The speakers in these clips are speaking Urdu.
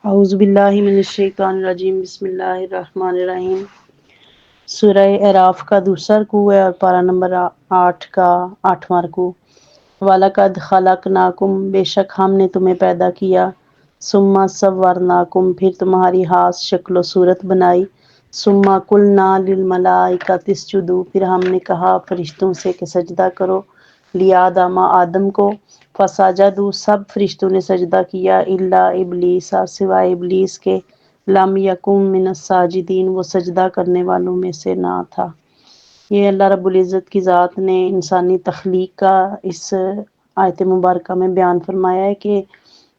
اعوذ باللہ من الشیطان الرجیم، بسم اللہ الرحمن الرحیم۔ سورہ اعراف کا دوسرا رکوع ہے اور پارہ نمبر 8 کا 8واں رکوع۔ وَلَقَدْ خَلَقْنَاكُمْ، بے شک ہم نے تمہیں پیدا کیا، ثُمَّ صَوَّرْنَاكُمْ، پھر تمہاری خاص شکل و صورت بنائی، ثُمَّ قُلْنَا لِلْمَلَائِكَةِ اسْجُدُوا، پھر ہم نے کہا فرشتوں سے کہ سجدہ کرو، لِآدَمَ، آدم کو، فسجدوا، سب فرشتوں نے سجدہ کیا، الا ابلیس، سوائے ابلیس کے، لم یکن من الساجدین، وہ سجدہ کرنے والوں میں سے نہ تھا۔ یہ اللہ رب العزت کی ذات نے انسانی تخلیق کا اس آیت مبارکہ میں بیان فرمایا ہے کہ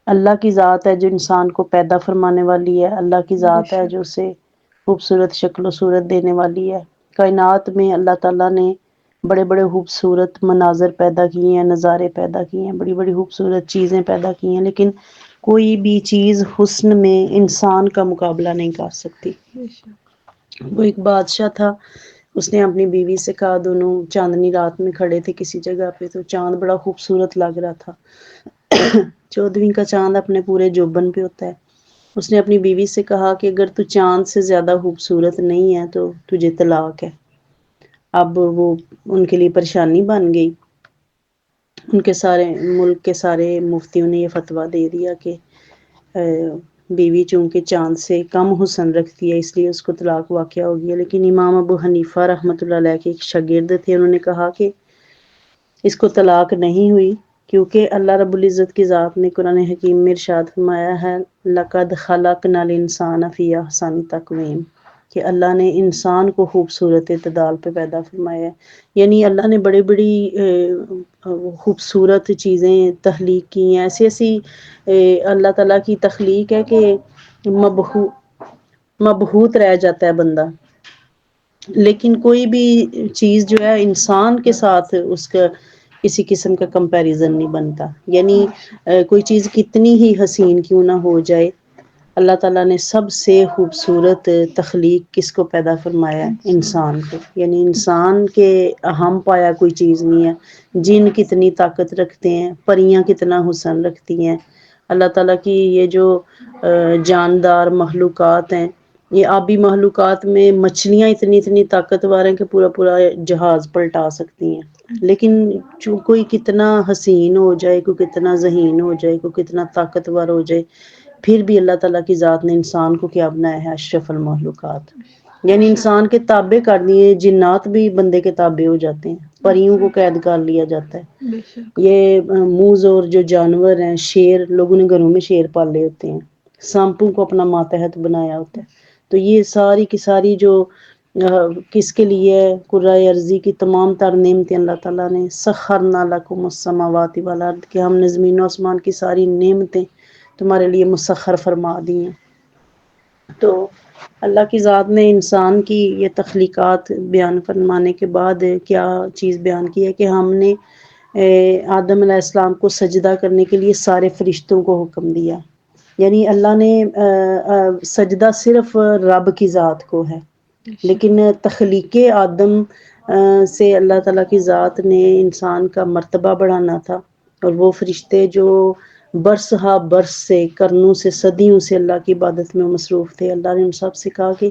اللہ کی ذات ہے جو انسان کو پیدا فرمانے والی ہے، اللہ کی بے ذات ہے جو شک اسے خوبصورت شکل و صورت دینے والی ہے۔ کائنات میں اللہ تعالیٰ نے بڑے بڑے خوبصورت مناظر پیدا کیے ہیں، نظارے پیدا کیے ہیں، بڑی بڑی خوبصورت چیزیں پیدا کی ہیں، لیکن کوئی بھی چیز حسن میں انسان کا مقابلہ نہیں کر سکتی۔ بے شک وہ ایک بادشاہ تھا، اس نے اپنی بیوی سے کہا، دونوں چاندنی رات میں کھڑے تھے کسی جگہ پہ، تو چاند بڑا خوبصورت لگ رہا تھا۔ 14ویں کا چاند اپنے پورے جوبن پہ ہوتا ہے۔ اس نے اپنی بیوی سے کہا کہ اگر تو چاند سے زیادہ خوبصورت نہیں ہے تو تجھے طلاق ہے۔ اب وہ ان کے لیے پریشانی بن گئی، ان کے سارے ملک کے سارے مفتیوں نے یہ فتویٰ دے دیا کہ بیوی چونکہ چاند سے کم حسن رکھتی ہے اس لیے اس کو طلاق واقع ہو گیا۔ لیکن امام ابو حنیفہ رحمۃ اللہ علیہ کے ایک شاگرد تھے، انہوں نے کہا کہ اس کو طلاق نہیں ہوئی، کیونکہ اللہ رب العزت کی ذات نے قرآن حکیم میں ارشاد فرمایا ہے، لَقَدْ خَلَقْنَا الْإِنسَانَ فِي أَحْسَنِ تَقْوِيمٍ، کہ اللہ نے انسان کو خوبصورت اعتدال پہ پیدا فرمایا ہے۔ یعنی اللہ نے بڑی بڑی خوبصورت چیزیں تخلیق کی ہیں، ایسی ایسی اللہ تعالیٰ کی تخلیق ہے کہ مبہوت رہ جاتا ہے بندہ، لیکن کوئی بھی چیز جو ہے انسان کے ساتھ اس کا کسی قسم کا کمپیریزن نہیں بنتا۔ یعنی کوئی چیز کتنی ہی حسین کیوں نہ ہو جائے، اللہ تعالیٰ نے سب سے خوبصورت تخلیق کس کو پیدا فرمایا ہے؟ انسان کو۔ یعنی انسان کے اہم پایا کوئی چیز نہیں ہے۔ جن کتنی طاقت رکھتے ہیں، پریاں کتنا حسن رکھتی ہیں، اللہ تعالیٰ کی یہ جو جاندار مخلوقات ہیں، یہ آبی مخلوقات میں مچھلیاں اتنی اتنی طاقتور ہیں کہ پورا پورا جہاز پلٹا سکتی ہیں، لیکن کوئی کتنا حسین ہو جائے، کوئی کتنا ذہین ہو جائے، کوئی کتنا طاقتور ہو جائے، پھر بھی اللہ تعالیٰ کی ذات نے انسان کو کیا بنایا ہے؟ اشرف المخلوقات۔ یعنی انسان کے تابع کر دیے، جنات بھی بندے کے تابع ہو جاتے ہیں، پریوں کو قید کر لیا جاتا ہے۔ بے شک یہ موز اور جو جانور ہیں، شیر، لوگوں نے گھروں میں شیر پالے ہوتے ہیں، سانپوں کو اپنا ماتحت بنایا ہوتا ہے۔ تو یہ ساری کی ساری جو کس کے لیے کرۂ ارضی کی تمام تر نعمتیں اللہ تعالیٰ نے سخرنا لکم السماوات والارض، کہ ہم نے زمین و آسمان کی ساری نعمتیں تمہارے لیے مسخر فرما دی ہیں۔ تو اللہ کی ذات نے انسان کی یہ تخلیقات بیان فرمانے کے بعد کیا چیز بیان کی ہے کہ ہم نے آدم علیہ السلام کو سجدہ کرنے کے لیے سارے فرشتوں کو حکم دیا۔ یعنی اللہ نے سجدہ صرف رب کی ذات کو ہے، بے لیکن شک تخلیق آدم سے اللہ تعالیٰ کی ذات نے انسان کا مرتبہ بڑھانا تھا، اور وہ فرشتے جو برس ہا برس سے، قرنوں سے، صدیوں سے اللہ کی عبادت میں مصروف تھے، اللہ نے ان سب سے کہا کہ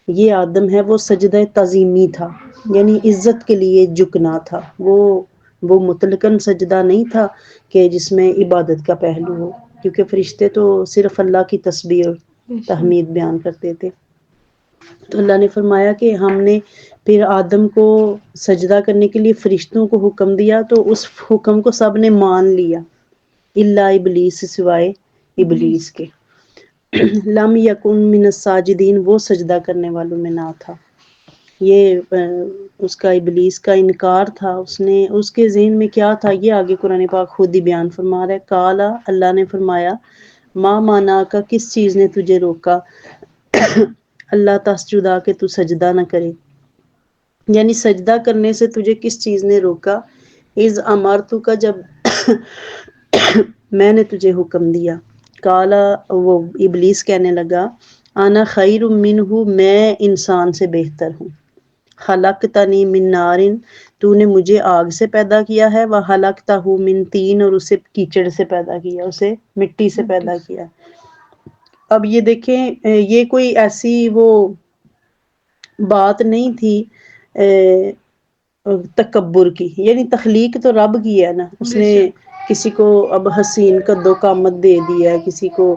یہ آدم ہے وہ سجدہ تعظیمی تھا، یعنی عزت کے لیے جھکنا تھا، وہ مطلقاً سجدہ نہیں تھا کہ جس میں عبادت کا پہلو ہو، کیونکہ فرشتے تو صرف اللہ کی تسبیح اور بے تحمید شک بیان کرتے تھے۔ تو اللہ نے فرمایا کہ ہم نے پھر آدم کو سجدہ کرنے کے لیے فرشتوں کو حکم دیا، تو اس حکم کو سب نے مان لیا، الا ابلیس، سوائے ابلیس کے، لم یکن من الساجدین، وہ سجدہ کرنے والوں میں نہ تھا۔ یہ اس کا ابلیس کا انکار تھا، اس کے ذہن میں کیا تھا، یہ آگے قرآن پاک خود ہی بیان فرما رہا ہے۔ کالا، اللہ نے فرمایا، ماں مانا کا، کس چیز نے تجھے روکا، اللہ تسجدا، کہ تو سجدہ نہ کرے، یعنی سجدہ کرنے سے تجھے کس چیز نے روکا، اذ امرتو کا، جب میں نے تجھے حکم دیا۔ کالا، وہ ابلیس کہنے لگا، انا خیر منہ، میں انسان سے بہتر ہوں، خلقتنی من نار، تو نے مجھے آگ سے پیدا کیا ہے، وخلقتہ من طین، اور اسے کیچڑ سے پیدا کیا، اسے مٹی سے پیدا کیا۔ اب یہ دیکھیں یہ کوئی ایسی وہ بات نہیں تھی تکبر کی، یعنی تخلیق تو رب کی ہے نا، اس بے نے شک کسی کو اب حسین قد و قامت دے دی ہے، کسی کو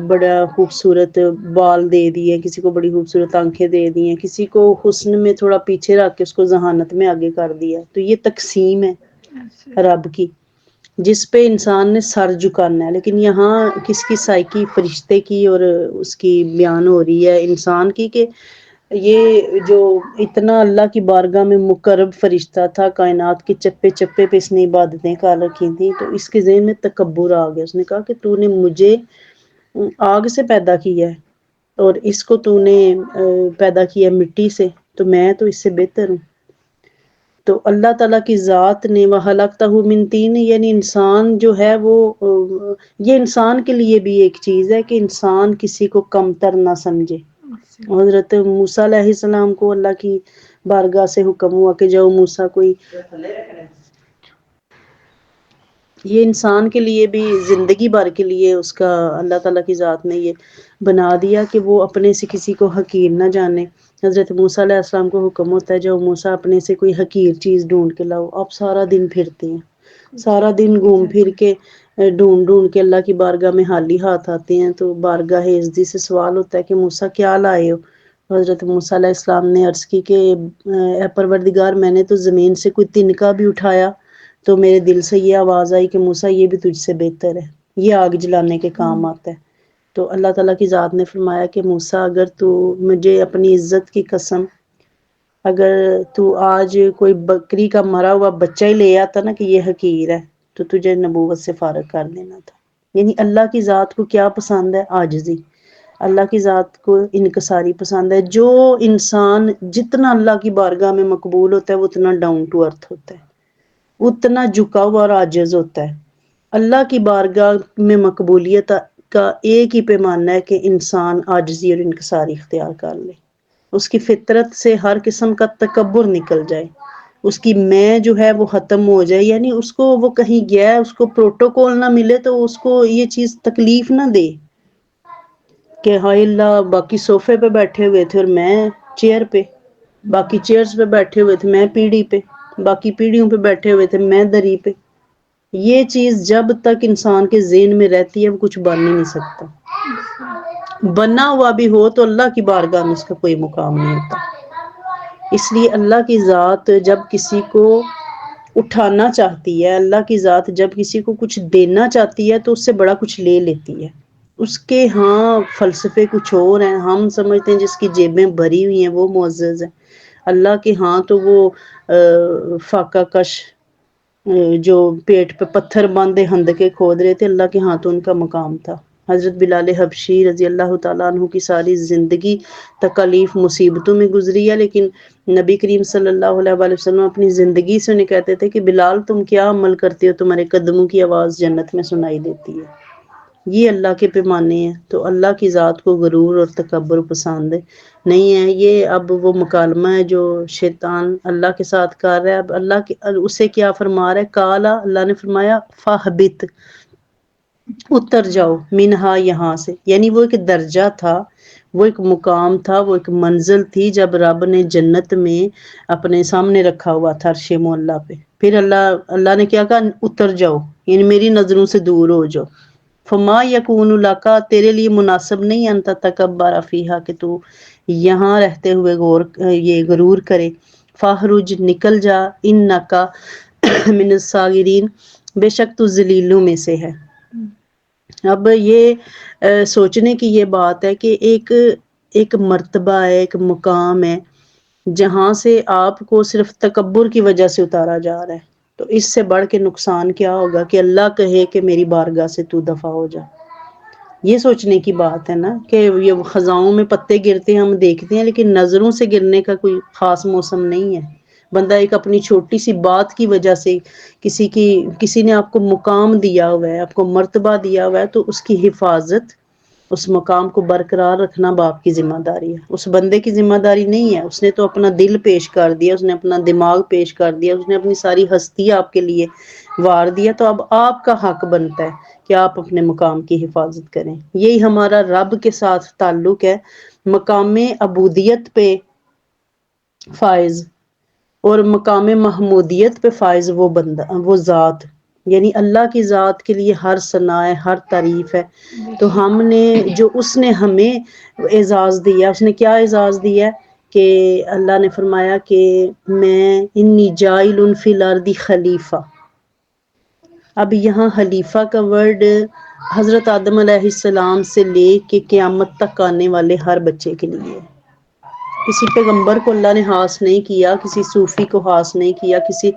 بڑا خوبصورت بال دے دیے، کسی کو بڑی خوبصورت آنکھیں دے دی ہیں، کسی کو حسن میں تھوڑا پیچھے رکھ کے اس کو ذہانت میں آگے کر دیا، تو یہ تقسیم ہے اچھا رب کی جس پہ انسان نے سر جھکانا ہے۔ لیکن یہاں کس کی سائیکی فرشتے کی اور اس کی بیان ہو رہی ہے انسان کی، کہ یہ جو اتنا اللہ کی بارگاہ میں مقرب فرشتہ تھا، کائنات کے چپے چپے پہ اس نے عبادتیں کر رکھی تھیں، تو اس کے ذہن میں تکبر آ گیا۔ اس نے کہا کہ تو نے مجھے آگ سے پیدا کیا ہے اور اس کو تو نے پیدا کیا مٹی سے، تو میں تو اس سے بہتر ہوں۔ تو اللہ تعالیٰ کی ذات نے وَخَلَقْتَهُ مِن طِین، یعنی انسان جو ہے وہ یہ انسان کے لیے بھی ایک چیز ہے کہ انسان کسی کو کمتر نہ سمجھے۔ اچھا حضرت موسیٰ علیہ السلام کو اللہ کی بارگاہ سے حکم ہوا کہ جاؤ موسیٰ کوئی، یہ انسان کے لیے بھی زندگی بھر کے لیے اس کا اللہ تعالیٰ کی ذات نے یہ بنا دیا کہ وہ اپنے سے کسی کو حقیر نہ جانے۔ حضرت موسیٰ علیہ السلام کو حکم ہوتا ہے جب موسیٰ اپنے سے کوئی حقیر چیز ڈھونڈ کے لاؤ، آپ سارا دن پھرتے ہیں، کچھ سارا نہیں دن مل گھوم پھر جاتا کے ڈھونڈ ڈھونڈ کے اللہ کی بارگاہ میں حالی ہاتھ آتے ہیں، تو بارگاہ عزتی سے سوال ہوتا ہے کہ موسیٰ کیا لائے ہو؟ حضرت موسیٰ علیہ السلام نے عرض کی کہ اے پروردگار، میں نے تو زمین سے کوئی تنکا بھی اٹھایا تو میرے دل سے یہ آواز آئی کہ موسیٰ یہ بھی تجھ سے بہتر ہے، یہ آگ جلانے کے کام آتا ہے۔ تو اللہ تعالیٰ کی ذات نے فرمایا کہ موسیٰ اگر تو مجھے اپنی عزت کی قسم، اگر تو آج کوئی بکری کا مرا ہوا بچہ ہی لے آتا نا کہ یہ حقیر ہے، تو تجھے نبوت سے فارغ کر دینا تھا۔ یعنی اللہ کی ذات کو کیا پسند ہے؟ عاجزی۔ اللہ کی ذات کو انکساری پسند ہے۔ جو انسان جتنا اللہ کی بارگاہ میں مقبول ہوتا ہے وہ اتنا ڈاؤن ٹو ارتھ ہوتا ہے، اتنا جھکا ہوا اور عاجز ہوتا ہے۔ اللہ کی بارگاہ میں مقبولیت کا ایک ہی پیمانہ ہے کہ انسان عاجزی اور انکساری اختیار کر لے، اس کی فطرت سے ہر قسم کا تکبر نکل جائے، اس کی میں جو ہے وہ ختم ہو جائے، یعنی اس کو وہ کہیں گیا ہے، اس کو پروٹوکول نہ ملے تو اس کو یہ چیز تکلیف نہ دے کہ ہائے اللہ باقی صوفے پہ بیٹھے ہوئے تھے اور میں چیئر پہ، باقی چیئرز پہ بیٹھے ہوئے تھے میں پیڑھی پہ، باقی پیڑھیوں پہ بیٹھے ہوئے تھے میں دری پہ۔ یہ چیز جب تک انسان کے ذہن میں رہتی ہے وہ کچھ بن ہی نہیں سکتا۔ اچھا بنا ہوا بھی ہو تو اللہ کی بارگاہ میں اس کا کوئی مقام نہیں ہوتا۔ اس لیے اللہ کی ذات جب کسی کو اٹھانا چاہتی ہے، اللہ کی ذات جب کسی کو کچھ دینا چاہتی ہے تو اس سے بڑا کچھ لے لیتی ہے۔ اس کے ہاں فلسفے کچھ اور ہیں، ہم سمجھتے ہیں جس کی جیبیں بھری ہوئی ہیں وہ معزز ہے، اللہ کے ہاں تو وہ فاقہ کش جو پیٹ پہ پتھر باندھے ہندکے کھود رہے تھے، اللہ کے ہاں تو ان کا مقام تھا۔ حضرت بلال حبشی رضی اللہ تعالیٰ عنہ کی ساری زندگی تکالیف مصیبتوں میں گزری ہے، لیکن نبی کریم صلی اللہ علیہ وآلہ وسلم اپنی زندگی سے انہیں کہتے تھے کہ بلال تم کیا عمل کرتے ہو، تمہارے قدموں کی آواز جنت میں سنائی دیتی ہے۔ یہ اللہ کے پیمانے ہیں۔ تو اللہ کی ذات کو غرور اور تکبر پسند نہیں ہے۔ یہ اب وہ مکالمہ ہے جو شیطان اللہ کے ساتھ کر رہا ہے۔ اب اللہ کے اسے کیا فرما رہا ہے؟ کالا، اللہ نے فرمایا فاہبت، اتر جاؤ، منہا، یہاں سے، یعنی وہ ایک درجہ تھا، وہ ایک مقام تھا، وہ ایک منزل تھی جب رب نے جنت میں اپنے سامنے رکھا ہوا تھا عرش معلیٰ پہ۔ پھر اللہ نے کیا کہا؟ اتر جاؤ، یعنی میری نظروں سے دور ہو جاؤ۔ فما یکون لک، تیرے لیے مناسب نہیں انت تکبر فیہا کہ تو یہاں رہتے ہوئے یہ غرور کرے۔ فاخرج، نکل جا، انکا من الصاغرین، بے شک تو ذلیلوں میں سے ہے۔ اب یہ سوچنے کی یہ بات ہے کہ ایک مرتبہ ہے، ایک مقام ہے جہاں سے آپ کو صرف تکبر کی وجہ سے اتارا جا رہا ہے، تو اس سے بڑھ کے نقصان کیا ہوگا کہ اللہ کہے کہ میری بارگاہ سے تو دفع ہو جا۔ یہ سوچنے کی بات ہے نا کہ یہ خزاؤں میں پتے گرتے ہیں ہم دیکھتے ہیں، لیکن نظروں سے گرنے کا کوئی خاص موسم نہیں ہے۔ بندہ ایک اپنی چھوٹی سی بات کی وجہ سے کسی نے آپ کو مقام دیا ہوا ہے، آپ کو مرتبہ دیا ہوا ہے، تو اس کی حفاظت اس مقام کو برقرار رکھنا باپ کی ذمہ داری ہے، اس بندے کی ذمہ داری نہیں ہے۔ اس نے تو اپنا دل پیش کر دیا، اس نے اپنا دماغ پیش کر دیا، اس نے اپنی ساری ہستی آپ کے لیے وار دیا، تو اب آپ کا حق بنتا ہے کہ آپ اپنے مقام کی حفاظت کریں۔ یہی ہمارا رب کے ساتھ تعلق ہے، مقام عبودیت پہ فائز اور مقام محمودیت پہ فائز وہ بندہ، وہ ذات، یعنی اللہ کی ذات کے لیے ہر ثنا ہے، ہر تعریف ہے۔ تو ہم نے جو اس نے ہمیں اعزاز دیا، اس نے کیا اعزاز دیا کہ اللہ نے فرمایا کہ میں انی جاعل فی الارض خلیفہ۔ اب یہاں خلیفہ کا ورڈ حضرت آدم علیہ السلام سے لے کے قیامت تک آنے والے ہر بچے کے لیے، کسی پیغمبر کو اللہ نے خاص نہیں کیا، کسی صوفی کو خاص نہیں کیا، کسی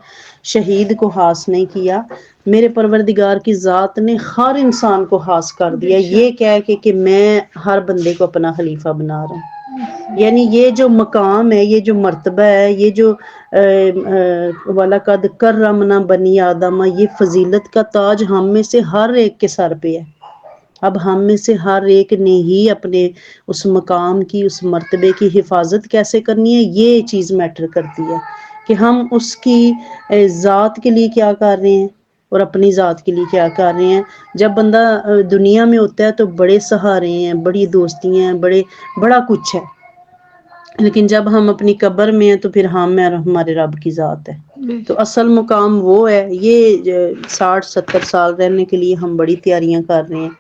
شہید کو خاص نہیں کیا، میرے پروردگار کی ذات نے ہر انسان کو خاص کر دیا، یہ کہہ کے کہ میں ہر بندے کو اپنا خلیفہ بنا رہا ہوں۔ یعنی یہ جو مقام ہے، یہ جو مرتبہ ہے، یہ جو وَلَقَدْ كَرَّمْنَا بَنِي آدَمَ، یہ فضیلت کا تاج ہم میں سے ہر ایک کے سر پہ ہے۔ اب ہم میں سے ہر ایک نے ہی اپنے اس مقام کی، اس مرتبے کی حفاظت کیسے کرنی ہے، یہ چیز میٹر کرتی ہے کہ ہم اس کی ذات کے لیے کیا کر رہے ہیں اور اپنی ذات کے لیے کیا کر رہے ہیں۔ جب بندہ دنیا میں ہوتا ہے تو بڑے سہارے ہیں، بڑی دوستی ہیں، بڑا کچھ ہے، لیکن جب ہم اپنی قبر میں ہیں تو پھر ہم اور ہمارے رب کی ذات ہے۔ تو اصل مقام وہ ہے۔ یہ 60-70 سال رہنے کے لیے ہم بڑی تیاریاں کر رہے ہیں،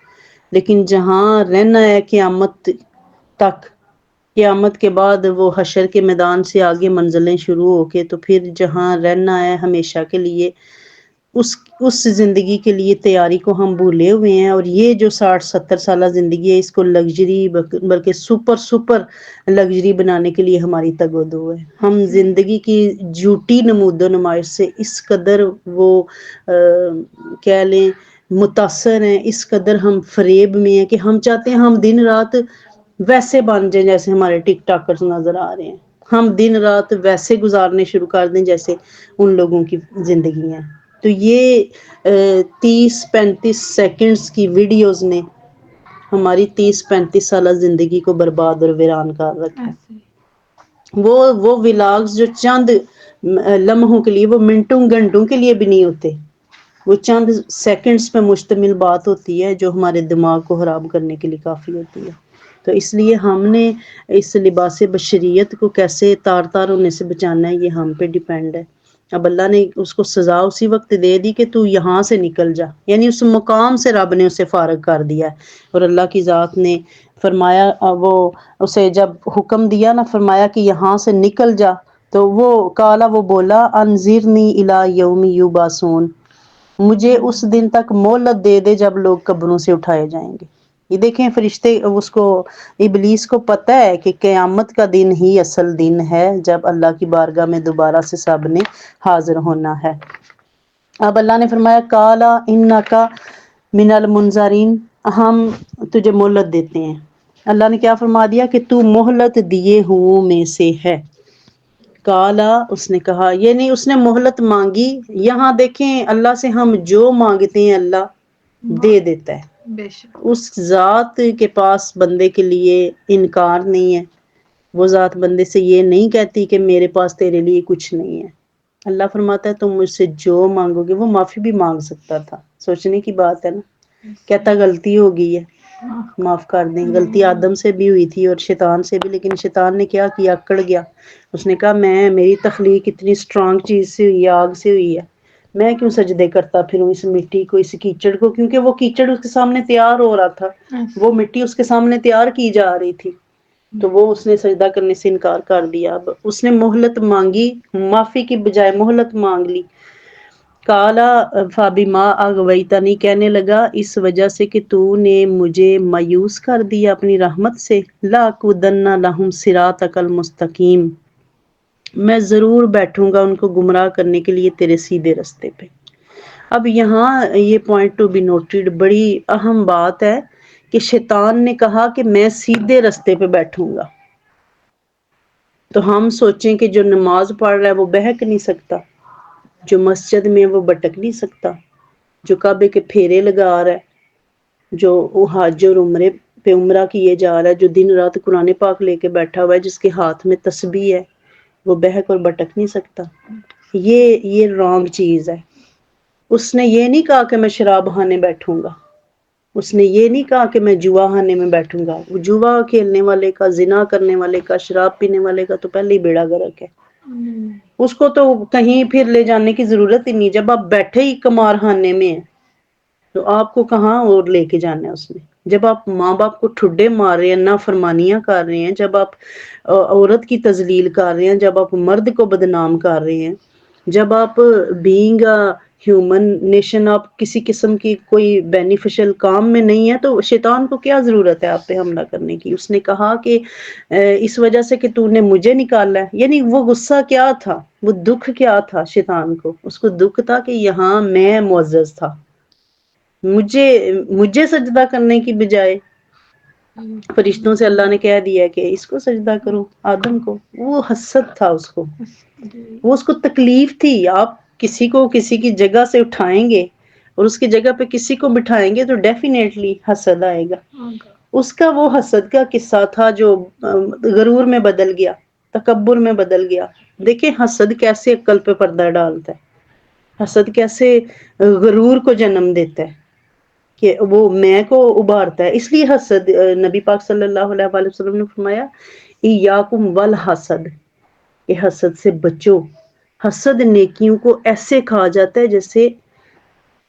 لیکن جہاں رہنا ہے قیامت تک، قیامت کے بعد وہ حشر کے میدان سے آگے منزلیں شروع ہو کے، تو پھر جہاں رہنا ہے ہمیشہ کے لیے، اس زندگی کے لیے تیاری کو ہم بھولے ہوئے ہیں۔ اور یہ جو 60-70 سالہ زندگی ہے، اس کو لگژری بلکہ سپر لگژری بنانے کے لیے ہماری تگ و دو ہے۔ ہم زندگی کی جھوٹی نمود و نمائش سے اس قدر وہ کہہ لیں متاثر ہیں، اس قدر ہم فریب میں ہیں کہ ہم چاہتے ہیں ہم دن رات ویسے بن جائیں جیسے ہمارے ٹک ٹاکرز نظر آ رہے ہیں، ہم دن رات ویسے گزارنے شروع کر دیں جیسے ان لوگوں کی زندگی ہیں۔ تو یہ 30-35 سیکنڈز کی ویڈیوز نے ہماری 30-35 سالہ زندگی کو برباد اور ویران کر رکھا ہے۔ وہ ولاگز جو چند لمحوں کے لیے، وہ منٹوں گھنٹوں کے لیے بھی نہیں ہوتے، وہ چند سیکنڈز پہ مشتمل بات ہوتی ہے جو ہمارے دماغ کو خراب کرنے کے لیے کافی ہوتی ہے۔ تو اس لیے ہم نے اس لباس بشریت کو کیسے تار تار ہونے سے بچانا ہے، یہ ہم پہ ڈیپینڈ ہے۔ اب اللہ نے اس کو سزا اسی وقت دے دی کہ تو یہاں سے نکل جا، یعنی اس مقام سے رب نے اسے فارغ کر دیا ہے۔ اور اللہ کی ذات نے فرمایا، وہ اسے جب حکم دیا نا، فرمایا کہ یہاں سے نکل جا، تو وہ بولا انذرنی الی یوم یبعثون، مجھے اس دن تک مہلت دے دے جب لوگ قبروں سے اٹھائے جائیں گے۔ یہ دیکھیں فرشتے، اس کو ابلیس کو پتہ ہے کہ قیامت کا دن ہی اصل دن ہے جب اللہ کی بارگاہ میں دوبارہ سے سب نے حاضر ہونا ہے۔ اب اللہ نے فرمایا قالا انکا من المنظرین، ہم تجھے مہلت دیتے ہیں۔ اللہ نے کیا فرما دیا کہ تو مہلت دیے ہوں میں سے ہے۔ کالا، اس نے کہا، یعنی اس نے مہلت مانگی۔ یہاں دیکھیں اللہ سے ہم جو مانگتے ہیں اللہ دے دیتا ہے، بے شک اس ذات کے پاس بندے کے لیے انکار نہیں ہے۔ وہ ذات بندے سے یہ نہیں کہتی کہ میرے پاس تیرے لیے کچھ نہیں ہے۔ اللہ فرماتا ہے تم مجھ سے جو مانگو گے، وہ معافی بھی مانگ سکتا تھا، سوچنے کی بات ہے نا، کہتا غلطی ہو گئی ہے معاف کر دیں۔ غلطی آدم سے بھی ہوئی تھی اور شیطان سے بھی، لیکن شیطان نے کیا کیا، اکڑ گیا۔ اس نے کہا میری تخلیق اتنی سٹرانگ چیز سے ہوئی ہے، آگ سے ہوئی ہے، میں کیوں سجدے کرتا پھروں اس مٹی کو، اس کیچڑ کو، کیونکہ وہ کیچڑ اس کے سامنے تیار ہو رہا تھا، وہ مٹی اس کے سامنے تیار کی جا رہی تھی، تو وہ اس نے سجدہ کرنے سے انکار کر دیا۔ اب اس نے مہلت مانگی، معافی کی بجائے مہلت مانگ لی۔ کالا فابما اغویتنی، کہنے لگا اس وجہ سے کہ تو نے مجھے مایوس کر دیا اپنی رحمت سے، لاقعدن لہم صراطک المستقیم، میں ضرور بیٹھوں گا ان کو گمراہ کرنے کے لیے تیرے سیدھے رستے پہ۔ اب یہاں یہ پوائنٹ ٹو بی نوٹڈ، بڑی اہم بات ہے کہ شیطان نے کہا کہ میں سیدھے رستے پہ بیٹھوں گا۔ تو ہم سوچیں کہ جو نماز پڑھ رہا ہے وہ بہک نہیں سکتا، جو مسجد میں وہ بٹک نہیں سکتا، جو کعبے کے پھیرے لگا رہا ہے، جو حج اور عمرے پہ عمرہ کیے جا رہا ہے، جو دن رات قرآن پاک لے کے بیٹھا ہوا ہے، جس کے ہاتھ میں تسبیح ہے، وہ بہک اور بٹک نہیں سکتا. یہ رانگ چیز ہے. اس نے یہ نہیں کہا کہ میں شراب خانے بیٹھوں گا، اس نے یہ نہیں کہا کہ میں جوا خانے میں بیٹھوں گا. وہ جوا کھیلنے والے کا، زنا کرنے والے کا، شراب پینے والے کا تو پہلے ہی بیڑا غرق ہے. اس کو تو کہیں پھر لے جانے کی ضرورت ہی نہیں. جب آپ بیٹھے ہی قمار خانے میں ہیں تو آپ کو کہاں اور لے کے جانا ہے اس نے. جب آپ ماں باپ کو ٹھڈے مار رہے ہیں، نافرمانیاں کر رہے ہیں، جب آپ عورت کی تذلیل کر رہے ہیں، جب آپ مرد کو بدنام کر رہے ہیں، جب آپ بینگ ہیومن نیشن آپ کسی قسم کی کوئی بینیفیشل کام میں نہیں ہے، تو شیطان کو کیا ضرورت ہے آپ پہ حملہ کرنے کی. اس نے کہا کہ اس وجہ سے کہ تو نے مجھے نکالا ہے. یعنی وہ غصہ کیا تھا، وہ دکھ کیا تھا شیطان کو. اس کو دکھ تھا کہ یہاں میں معزز تھا، مجھے سجدہ کرنے کی بجائے فرشتوں سے اللہ نے کہہ دیا کہ اس کو سجدہ کرو، آدم کو. وہ حسد تھا اس کو، وہ اس کو تکلیف تھی. آپ کسی کو کسی کی جگہ سے اٹھائیں گے اور اس کی جگہ پہ کسی کو بٹھائیں گے تو ڈیفینیٹلی حسد آئے گا. اس کا وہ حسد کا قصہ تھا جو غرور میں بدل گیا، تکبر میں بدل گیا. دیکھیں حسد کیسے عقل پہ پردہ ڈالتا ہے، حسد کیسے غرور کو جنم دیتا ہے کہ وہ میں کو ابھارتا ہے. اس لیے حسد، نبی پاک صلی اللہ علیہ وآلہ وسلم نے فرمایا ایاکم والحسد، کہ حسد سے بچو. حسد نیکیوں کو ایسے کھا جاتا ہے جیسے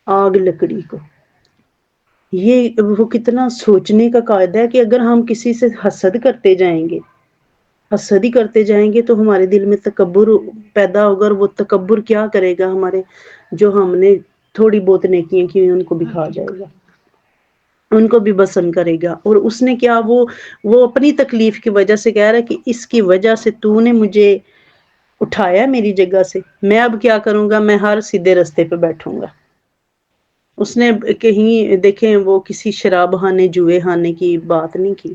آگ لکڑی کو. یہ وہ کتنا سوچنے کا قاعدہ ہے کہ اگر ہم کسی سے حسد کرتے جائیں گے، حسد ہی کرتے جائیں گے تو ہمارے دل میں تکبر پیدا ہوگا. اور وہ تکبر کیا کرے گا، ہمارے جو ہم نے تھوڑی بہت نیکیاں کی ان کو بھی کھا جائے گا، ان کو بھی پسند کرے گا. اور اس نے کیا، وہ اپنی تکلیف کی وجہ سے کہہ رہا ہے کہ اس کی وجہ سے تو نے مجھے اٹھایا میری جگہ سے، میں اب کیا کروں گا، میں ہر سیدھے رستے پہ بیٹھوں گا. اس نے کہیں دیکھیں وہ کسی شراب خانے جوئے خانے کی بات نہیں کی،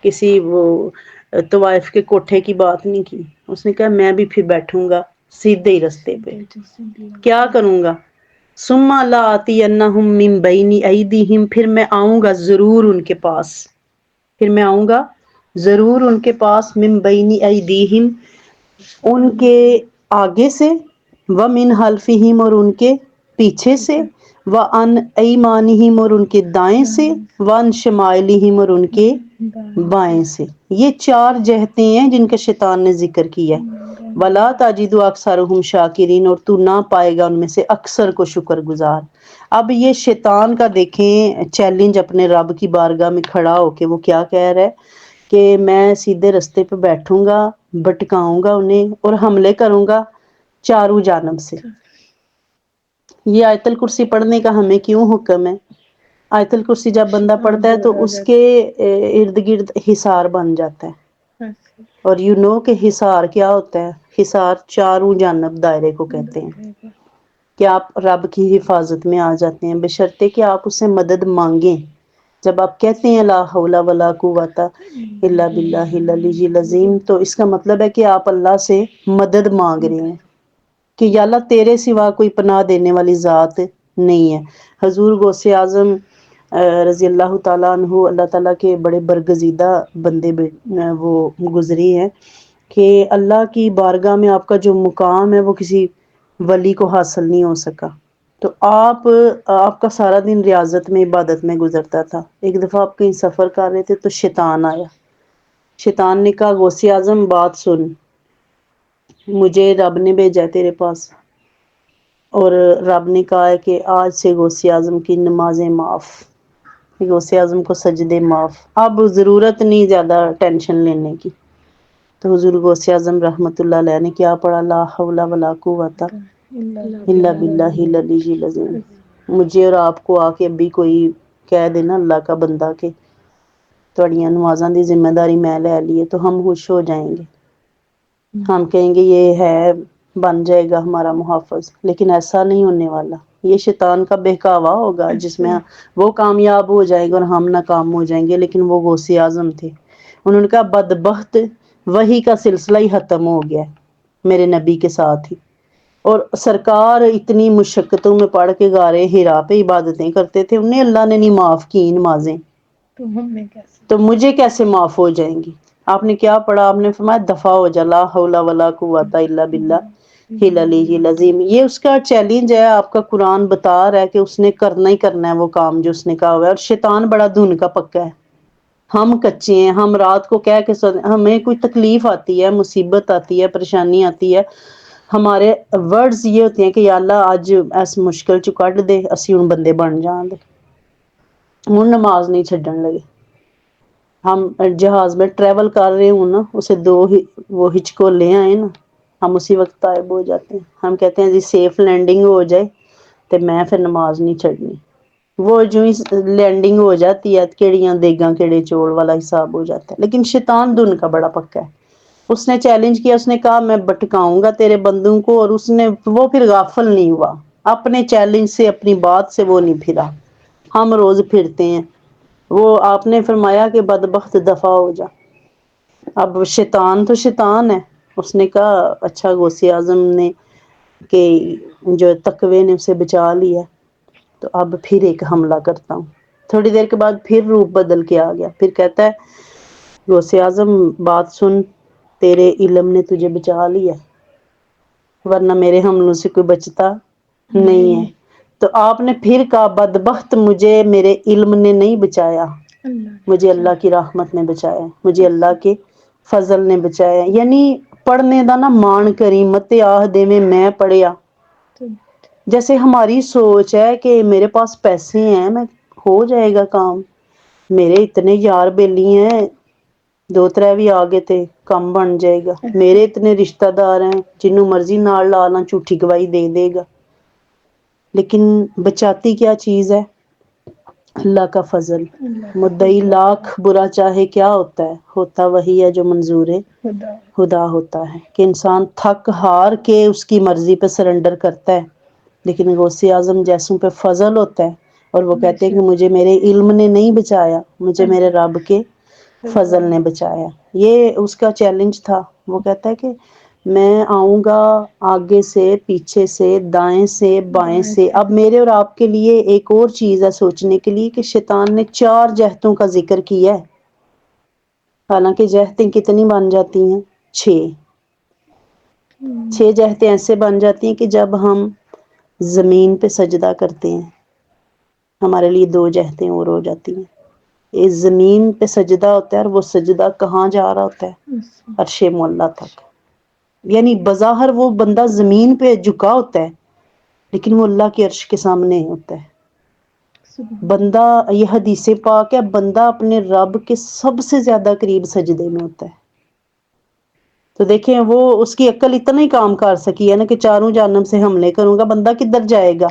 کسی وہ طوائف کے کوٹھے کی بات نہیں کی. اس نے کہا میں بھی پھر بیٹھوں گا سیدھے ہی رستے پہ. کیا کروں گا، ثم لآتینہم من بین ایدیہم، پھر میں آؤں گا ضرور ان کے پاس، پھر میں آؤں گا ضرور ان کے پاس، من بین ایدیہم، ان کے آگے سے، ومن خلفہم، اور ان کے پیچھے سے، وعن ایمانہم، اور ان کے دائیں سے، وعن شمائلہم، اور ان کے بائیں سے. یہ 4 جہتیں ہیں جن کا شیطان نے ذکر کیا ہے. وَلَا تَجِدُ أَكْثَرَهُمْ شَاكِرِينَ، اور تو نہ پائے گا ان میں سے اکثر کو شکر گزار. اب یہ شیطان کا دیکھیں چیلنج اپنے رب کی بارگاہ میں کھڑا ہو کے وہ کیا کہہ رہا ہے کہ میں سیدھے رستے پہ بیٹھوں گا، بھٹکاؤں گا انہیں اور حملے کروں گا چاروں جانب سے. یہ آیت الکرسی پڑھنے کا ہمیں کیوں حکم ہے؟ آیت الکرسی جب بندہ پڑھتا ہے تو اس کے ارد گرد حصار بن جاتا ہے. اور کہ حصار کیا ہوتا ہے؟ حصار چاروں جانب دائرے کو کہتے ہیں کہ آپ رب کی حفاظت میں آ جاتے ہیں، بشرطے کہ آپ اس سے مدد مانگیں. جب آپ کہتے ہیں لا حول ولا قوت الا باللہ العلی العظیم، تو اس کا مطلب ہے کہ آپ اللہ سے مدد مانگ رہے ہیں کہ یا اللہ تیرے سوا کوئی پناہ دینے والی ذات نہیں ہے. حضور غوث اعظم رضی اللہ تعالیٰ عنہ، اللہ تعالیٰ کے بڑے برگزیدہ بندے وہ گزری ہیں کہ اللہ کی بارگاہ میں آپ کا جو مقام ہے وہ کسی ولی کو حاصل نہیں ہو سکا. تو آپ کا سارا دن ریاضت میں، عبادت میں گزرتا تھا. ایک دفعہ آپ کہیں سفر کر رہے تھے تو شیطان آیا. شیطان نے کہا غوث اعظم بات سن، مجھے رب نے بھیجا ہے تیرے پاس، اور رب نے کہا ہے کہ آج سے غوث اعظم کی نمازیں معاف، غوث اعظم کو سجدے معاف، اب ضرورت نہیں زیادہ ٹینشن لینے کی. تو حضور غوث اعظم رحمت اللہ علیہ نے کیا پڑھا؟ لا حول ولا قوت الا باللہ العلی العظیم. مجھے اور آپ کو آ کے ابھی کوئی کہہ دینا اللہ کا بندہ کہ تھوڑیاں نمازاں دی ذمہ داری میں لے لی ہے، تو ہم خوش ہو جائیں گے. ہم کہیں گے یہ ہے، بن جائے گا ہمارا محافظ. لیکن ایسا نہیں ہونے والا. یہ شیطان کا بہکاوا ہوگا جس میں وہ کامیاب ہو جائے گا اور ہم ناکام ہو جائیں گے. لیکن وہ غوث اعظم تھے، انہوں نے کہا بدبخت، وحی کا سلسلہ ہی ختم ہو گیا میرے نبی کے ساتھ ہی. اور سرکار اتنی مشقتوں میں پڑھ کے غار حرا پہ عبادتیں کرتے تھے، انہیں اللہ نے نہیں معاف کی نمازیں. تو مجھے کیسے معاف ہو جائیں گی؟ آپ نے کیا پڑھا؟ آپ نے فرمایا دفع ہو جا، لا حول ولا قوت الا باللہ العلی العظیم۔ یہ اس کا چیلنج ہے، آپ کا قرآن بتا رہا ہے کہ اس نے کرنا ہی کرنا ہے وہ کام جو اس نے کہا ہوا ہے، اور شیطان بڑا دھن کا پکا ہے۔ ہم کچے ہیں، ہم رات کو کہہ کے ہمیں کوئی تکلیف آتی ہے، مصیبت آتی ہے، پریشانی آتی ہے، ہمارے ورڈز یہ ہوتے ہیں کہ یا اللہ اج اس مشکل چ کڈ دے، اسی ہن بندے بن جان دے، ہن نماز نہیں چھڈن لگے۔ ہم جہاز میں ٹریول کر رہے ہوں نا، اسے دو ہی وہ ہچکولے آئے نا، ہم اسی وقت غائب ہو جاتے ہیں۔ ہم کہتے ہیں جی سیف لینڈنگ ہو جائے تو میں پھر نماز نہیں چھڈنی، وہ جو ہی لینڈنگ ہو جاتی ہے کیڑیاں دیگاں کیڑے چوڑ والا حساب ہو جاتا ہے۔ لیکن شیطان دن کا بڑا پکا ہے، اس نے چیلنج کیا، اس نے کہا میں بٹکاؤں گا تیرے بندوں کو، اور اس نے وہ پھر غافل نہیں ہوا، اپنے چیلنج سے اپنی بات سے وہ نہیں پھرا۔ ہم روز پھرتے ہیں، وہ آپ نے فرمایا کہ بدبخت دفع ہو جا۔ اب شیطان تو شیطان ہے، اس نے کہا اچھا غوث اعظم نے کہ جو تقوی نے اسے بچا لیا، تو اب پھر ایک حملہ کرتا ہوں۔ تھوڑی دیر کے بعد پھر روپ بدل کے آ گیا، پھر کہتا ہے غوث اعظم بات سن، تیرے علم نے تجھے بچا لیا، ورنہ میرے حملوں سے کوئی بچتا نہیں ہے۔ تو آپ نے پھر کہا بدبخت مجھے میرے علم نے نہیں بچایا، مجھے اللہ کی رحمت نے بچایا، مجھے اللہ کے فضل نے بچایا۔ یعنی پڑھنے دا نا مان کری مت آہ دے میں پڑھیا، جیسے ہماری سوچ ہے کہ میرے پاس پیسے ہیں میں ہو جائے گا کام، میرے اتنے یار بیلی ہیں، دو ترے بھی آگے تھے کم بن جائے گا، میرے اتنے رشتہ دار ہیں جنوں مرضی نال لانا جھوٹی گواہی دے دے گا۔ لیکن بچاتی کیا چیز ہے؟ اللہ کا فضل۔ مدعی لاکھ برا چاہے کیا ہوتا ہے، ہوتا وہی ہے جو منظور خدا ہوتا ہے، کہ انسان تھک ہار کے اس کی مرضی پہ سرنڈر کرتا ہے۔ لیکن غوث اعظم جیسوں پہ فضل ہوتا ہے، اور وہ کہتے ہیں کہ مجھے میرے علم نے نہیں بچایا، مجھے میرے رب کے فضل نے بچایا۔ یہ اس کا چیلنج تھا۔ وہ کہتا ہے کہ میں آؤں گا آگے سے، پیچھے سے، دائیں سے، بائیں سے۔ اب میرے اور آپ کے لیے ایک اور چیز ہے سوچنے کے لیے کہ شیطان نے 4 جہتوں کا ذکر کیا ہے، حالانکہ جہتیں کتنی بن جاتی ہیں؟ 6۔ 6 جہتیں ایسے بن جاتی ہیں کہ جب ہم زمین پہ سجدہ کرتے ہیں ہمارے لیے 2 جہتیں اور ہو جاتی ہیں۔ اس زمین پہ سجدہ ہوتا ہے، اور وہ سجدہ کہاں جا رہا ہوتا ہے؟ عرش معلیٰ تک۔ یعنی بظاہر وہ بندہ زمین پہ جھکا ہوتا ہے، لیکن وہ اللہ کے عرش کے سامنے ہوتا ہے۔ بندہ، یہ حدیث پاک ہے، بندہ اپنے رب کے سب سے زیادہ قریب سجدے میں ہوتا ہے۔ تو دیکھیں وہ اس کی عقل اتنا ہی کام کر سکی ہے نا کہ چاروں جانب سے حملے کروں گا، بندہ کدھر جائے گا؟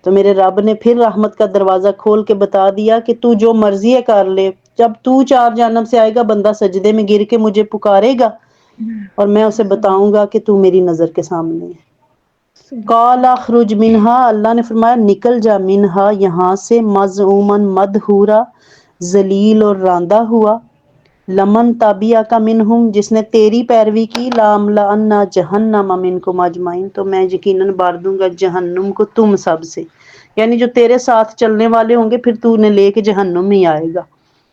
تو میرے رب نے پھر رحمت کا دروازہ کھول کے بتا دیا کہ تو جو مرضی ہے کر لے، جب تو 4 جانب سے آئے گا بندہ سجدے میں گر کے مجھے پکارے گا، اور میں اسے بتاؤں گا کہ تو میری نظر کے سامنے ہے۔ قال اخرج منہا، اللہ نے فرمایا نکل جا، منہا یہاں سے، مذعوما مدحورا، ذلیل اور راندہ ہوا، لمن تبعک منہم، جس نے تیری پیروی کی، لاملأن جہنم منکم اجمعین، تو میں یقیناً بھر دوں گا جہنم کو تم سب سے، یعنی جو تیرے ساتھ چلنے والے ہوں گے پھر تو انہیں لے کے جہنم ہی آئے گا۔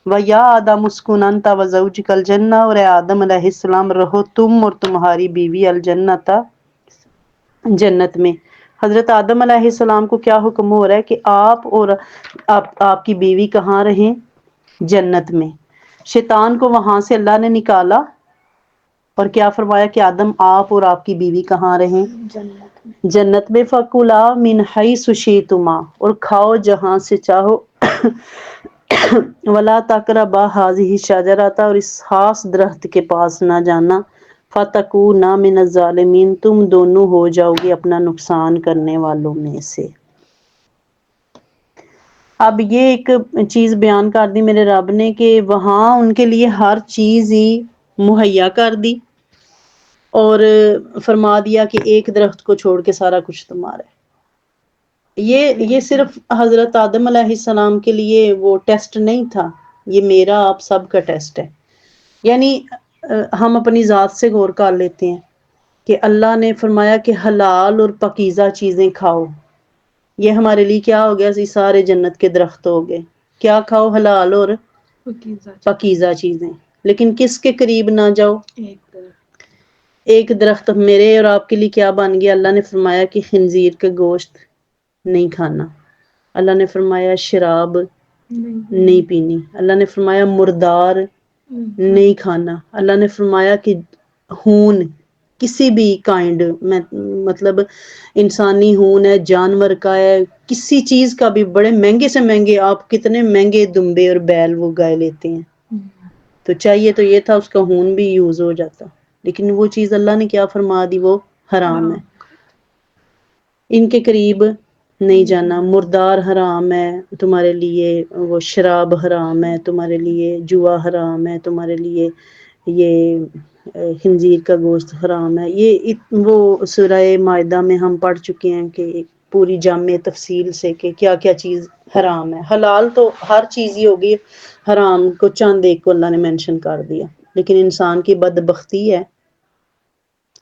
وَيَا آدَمُ اسْكُنْ أَنْتَ وَزَوْجُكَ الْجَنَّةَ، اور اے آدم علیہ السلام رہو تم اور تمہاری بیوی الجنت، جنت میں۔ حضرت آدم علیہ السلام کو کیا حکم ہو رہا ہے کہ آپ اور آپ کی بیوی کہاں رہیں؟ جنت میں۔ شیطان کو وہاں سے اللہ نے نکالا، اور کیا فرمایا کہ آدم آپ اور آپ کی بیوی کہاں رہیں؟ جنت میں۔ فَكُلَا مِنْ حَيْثُ شِئْتُمَا، اور کھاؤ جہاں سے چاہو، وَلَا تَقْرَبَا هَٰذِهِ الشَّجَرَةَ، اور اس خاص درخت کے پاس نہ جانا، فَتَكُونَا مِنَ الظَّالِمِينَ، تم دونوں ہو جاؤ گے اپنا نقصان کرنے والوں میں سے۔ اب یہ ایک چیز بیان کر دی میرے رب نے کہ وہاں ان کے لیے ہر چیز ہی مہیا کر دی، اور فرما دیا کہ ایک درخت کو چھوڑ کے سارا کچھ تمہارا ہے۔ یہ صرف حضرت آدم علیہ السلام کے لیے وہ ٹیسٹ نہیں تھا، یہ میرا آپ سب کا ٹیسٹ ہے۔ یعنی ہم اپنی ذات سے غور کر لیتے ہیں کہ اللہ نے فرمایا کہ حلال اور پاکیزہ چیزیں کھاؤ، یہ ہمارے لیے کیا ہو گیا؟ سارے جنت کے درخت ہو گئے، کیا کھاؤ؟ حلال اور پاکیزہ چیزیں، لیکن کس کے قریب نہ جاؤ؟ ایک درخت میرے اور آپ کے لیے کیا بن گیا؟ اللہ نے فرمایا کہ خنزیر کا گوشت نہیں کھانا، اللہ نے فرمایا شراب نہیں پینی، اللہ نے فرمایا مردار نہیں کھانا، اللہ نے فرمایا کہ خون کسی بھی کائنڈ میں، مطلب انسانی خون ہے، جانور کا ہے، کسی چیز کا بھی، بڑے مہنگے سے مہنگے، آپ کتنے مہنگے دمبے اور بیل وہ گائے لیتے ہیں، تو چاہیے تو یہ تھا اس کا خون بھی یوز ہو جاتا، لیکن وہ چیز اللہ نے کیا فرما دی، وہ حرام ہے، ان کے قریب نہیں جانا، مردار حرام ہے تمہارے لیے، وہ شراب حرام ہے تمہارے لیے، جوا حرام ہے تمہارے لیے، یہ خنزیر کا گوشت حرام ہے، یہ وہ سورہ مائدہ میں ہم پڑھ چکے ہیں کہ پوری جامع تفصیل سے کہ کیا کیا چیز حرام ہے، حلال تو ہر چیز ہی ہوگی، حرام کو چند ایک کو اللہ نے مینشن کر دیا، لیکن انسان کی بدبختی ہے،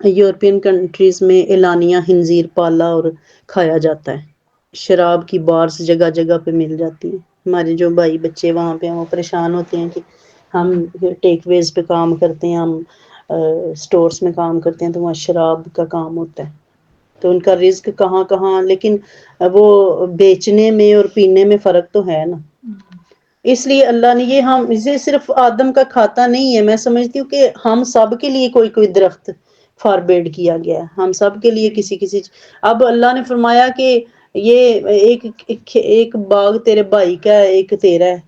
یورپین کنٹریز میں اعلانیہ خنزیر پالا اور کھایا جاتا ہے، شراب کی بارز جگہ جگہ پہ مل جاتی ہیں، ہمارے جو بھائی بچے وہاں پہ ہیں وہ پریشان ہوتے ہیں کہ ہم ٹیک ویز پہ کام کرتے ہیں، ہم سٹورز میں کام کرتے ہیں تو وہاں شراب کا کام ہوتا ہے، تو ان کا رزق کہاں کہاں، لیکن وہ بیچنے میں اور پینے میں فرق تو ہے نا، اس لیے اللہ نے یہ، ہم اسے صرف آدم کا کھاتا نہیں ہے، میں سمجھتی ہوں کہ ہم سب کے لیے کوئی کوئی درخت فاربیڈ کیا گیا ہے، ہم سب کے لیے کسی کسی، اب اللہ نے فرمایا کہ یہ ایک باغ تیرے بھائی کا ہے، ایک تیرا ہے،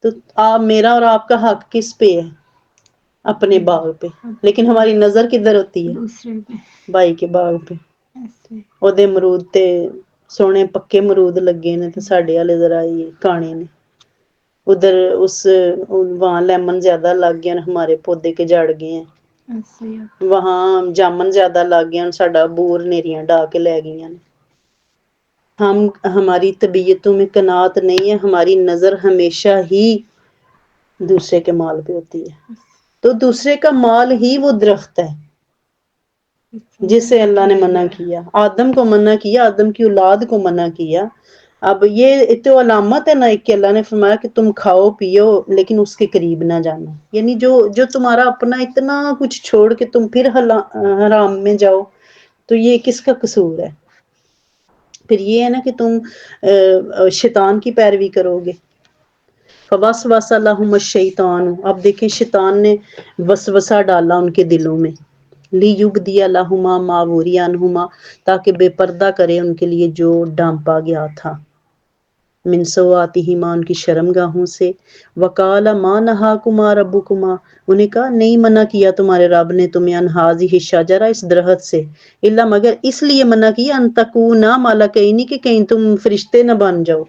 تو آپ میرا اور آپ کا حق کس پہ ہے؟ اپنے باغ پہ، لیکن ہماری نظر کدھر ہوتی ہے؟ بھائی کے باغ پہ، اودے امرود تے سونے پکے امرود لگے نے تے ساڈے والے ذرا یہ کانے نے، ادھر اس وہاں لیمن زیادہ لگ گیا، ہمارے پودے کے جڑ گئے ہیں، وہاں جامن زیادہ لگ گیا، ساڈا بور نیریاں ڈا کے لے گئیاں نے، ہماری طبیعتوں میں قناعت نہیں ہے، ہماری نظر ہمیشہ ہی دوسرے کے مال پہ ہوتی ہے، تو دوسرے کا مال ہی وہ درخت ہے جس سے اللہ نے منع کیا، آدم کو منع کیا، آدم کی اولاد کو منع کیا، اب یہ تو علامت ہے نا کہ اللہ نے فرمایا کہ تم کھاؤ پیو لیکن اس کے قریب نہ جانا، یعنی جو تمہارا اپنا اتنا کچھ چھوڑ کے تم پھر حرام میں جاؤ تو یہ کس کا قصور ہے؟ پھر یہ ہے نا کہ تم شیطان کی پیروی کرو گے، فوسوس لہم الشیطان، اب دیکھیں شیطان نے وسوسہ ڈالا ان کے دلوں میں، لیبدی لہما ما وری عنہما، تاکہ بے پردہ کرے ان کے لیے جو ڈانپا گیا تھا، من سوآتہما، ان کی شرم گاہوں سے، وقال ما نہاکما ربکما، انہیں کہا نہیں منع کیا تمہارے رب نے تمہیں، ان ہذہ الشجرہ، اس درخت سے، الا مگر اس لیے منع کیا، ان تکونا ملکین، کہ کہیں تم فرشتے نہ بن جاؤ،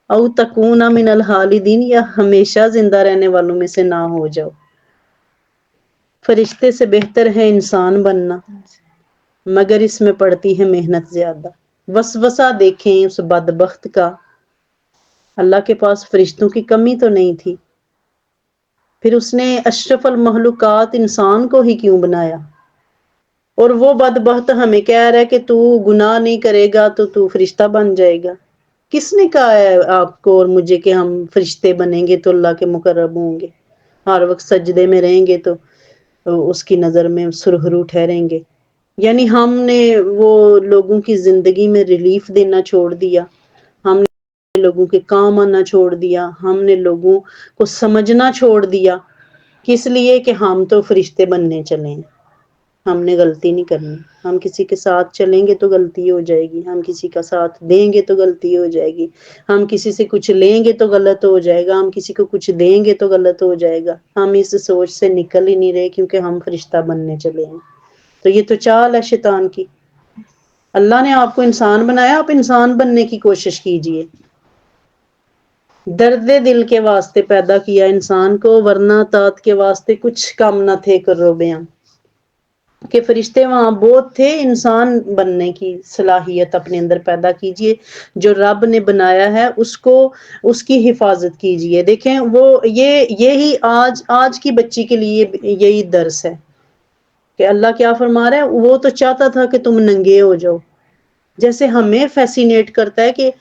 او تکونا من الخالدین، یا ہمیشہ زندہ رہنے والوں میں سے نہ ہو جاؤ، فرشتے سے بہتر ہے انسان بننا، مگر اس میں پڑتی ہے محنت زیادہ، وسوسہ دیکھیں اس بدبخت کا، اللہ کے پاس فرشتوں کی کمی تو نہیں تھی، پھر اس نے اشرف المخلوقات انسان کو ہی کیوں بنایا، اور وہ بدبخت ہمیں کہہ رہا ہے کہ تو گناہ نہیں کرے گا تو تو فرشتہ بن جائے گا، کس نے کہا ہے آپ کو اور مجھے کہ ہم فرشتے بنیں گے تو اللہ کے مقرب ہوں گے، ہر وقت سجدے میں رہیں گے تو اس کی نظر میں سرخرو ٹھہریں گے؟ یعنی ہم نے وہ لوگوں کی زندگی میں ریلیف دینا چھوڑ دیا، ہم نے لوگوں کے کام آنا چھوڑ دیا، ہم نے لوگوں کو سمجھنا چھوڑ دیا، کس لیے کہ ہم تو فرشتے بننے چلے ہیں، ہم نے غلطی نہیں کرنی، ہم کسی کے ساتھ چلیں گے تو غلطی ہو جائے گی، ہم کسی کا ساتھ دیں گے تو غلطی ہو جائے گی، ہم کسی سے کچھ لیں گے تو غلط ہو جائے گا، ہم کسی کو کچھ دیں گے تو غلط ہو جائے گا، ہم اس سوچ سے نکل ہی نہیں رہے کیونکہ ہم فرشتہ بننے چلے ہیں، تو یہ تو چال ہے شیطان کی، اللہ نے آپ کو انسان بنایا، آپ انسان بننے کی کوشش کیجئے، درد دل کے واسطے پیدا کیا انسان کو، ورنہ تات کے واسطے کچھ کم نہ تھے کرو بیاں، کہ فرشتے وہاں بہت تھے، انسان بننے کی صلاحیت اپنے اندر پیدا کیجئے، جو رب نے بنایا ہے اس کو، اس کی حفاظت کیجئے، دیکھیں وہ یہی آج کی بچی کے لیے یہی درس ہے کہ اللہ کیا فرما رہا ہے، وہ تو چاہتا تھا کہ تم ننگے ہو جاؤ، جیسے ہمیں فیسینیٹ کرتا ہے کہ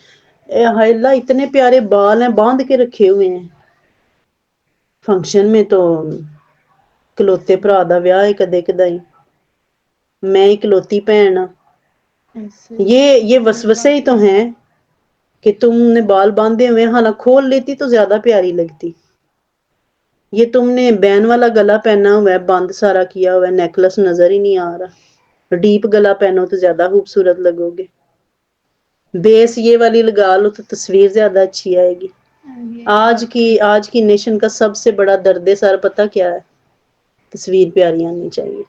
ہائے اللہ اتنے پیارے بال ہیں باندھ کے رکھے ہوئے ہیں، فنکشن میں تو کلوتے بھرا دا ویاہ ہے کدے کدائی، میں اکلوتی بہن ہاں۔ یہ وسوسے ہی تو ہیں کہ تم نے بال باندھے ہوئے، حالانکہ کھول لیتی تو زیادہ پیاری لگتی۔ یہ تم نے بین والا گلا پہنا ہوا ہے، بند سارا کیا ہوا ہے، نیکلس نظر ہی نہیں آ رہا۔ ڈیپ گلا پہنو تو زیادہ خوبصورت لگو گے، بیس یہ والی لگا لو تو تصویر زیادہ اچھی آئے گی۔ آج کی نیشن کا سب سے بڑا درد سر پتہ کیا ہے؟ تصویر پیاری آنی چاہیے۔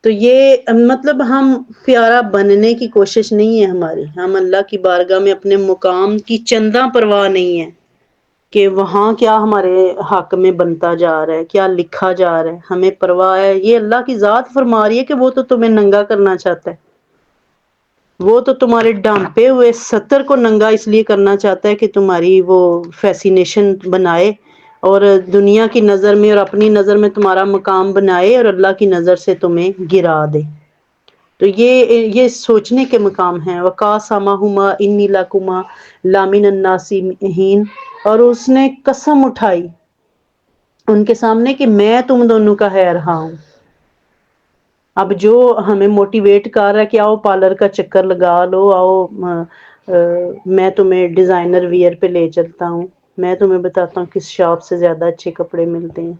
تو یہ مطلب ہم پیارا بننے کی کوشش نہیں ہے ہماری، ہم اللہ کی بارگاہ میں اپنے مقام کی چندہ پرواہ نہیں ہے کہ وہاں کیا ہمارے حق میں بنتا جا رہا ہے، کیا لکھا جا رہا ہے، ہمیں پرواہ ہے۔ یہ اللہ کی ذات فرما رہی ہے کہ وہ تو تمہیں ننگا کرنا چاہتا ہے، وہ تو تمہارے ڈانپے ہوئے ستر کو ننگا اس لیے کرنا چاہتا ہے کہ تمہاری وہ فیسینیشن بنائے اور دنیا کی نظر میں اور اپنی نظر میں تمہارا مقام بنائے اور اللہ کی نظر سے تمہیں گرا دے۔ تو یہ سوچنے کے مقام ہیں۔ وَقَاسَمَهُمَا إِنِّي لَكُمَا لَمِنَ النَّاصِحِينَ، اور اس نے قسم اٹھائی ان کے سامنے کہ میں تم دونوں کا ہے رہا ہوں۔ اب جو ہمیں موٹیویٹ کر رہا ہے کہ آؤ پارلر کا چکر لگا لو، آؤ میں تمہیں ڈیزائنر ویئر پہ لے چلتا ہوں، میں تمہیں بتاتا ہوں کس شاپ سے زیادہ اچھے کپڑے ملتے ہیں،